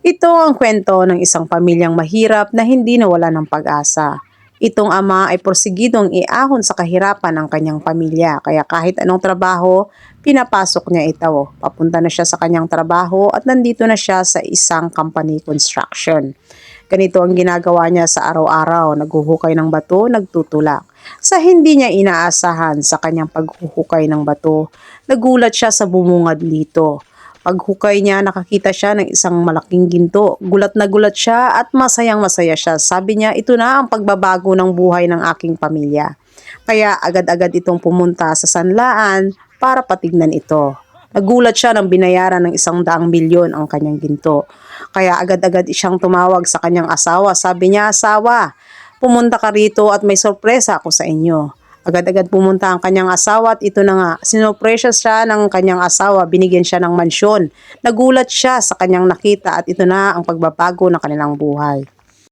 Ito ang kwento ng isang pamilyang mahirap na hindi nawala ng pag-asa. Itong ama ay porsigidong iahon sa kahirapan ng kanyang pamilya, kaya kahit anong trabaho, pinapasok niya ito. Papunta na siya sa kanyang trabaho at nandito na siya sa isang company construction. Ganito ang ginagawa niya sa araw-araw, naghuhukay ng bato, nagtutulak. Sa hindi niya inaasahan sa kanyang paghuhukay ng bato, nagulat siya sa bumungad dito. Paghukay niya, nakakita siya ng isang malaking ginto. Gulat na gulat siya at masayang masaya siya. Sabi niya, ito na ang pagbabago ng buhay ng aking pamilya. Kaya agad-agad itong pumunta sa sanlaan para patignan ito. Nagulat siya nang binayaran ng 100 milyon ang kanyang ginto. Kaya agad-agad siyang tumawag sa kanyang asawa. Sabi niya, asawa, pumunta ka rito at may sorpresa ako sa inyo. Agad-agad pumunta ang kanyang asawa at ito na nga, sinopresya siya ng kanyang asawa, binigyan siya ng mansyon. Nagulat siya sa kanyang nakita at ito na ang pagbabago ng kanilang buhay.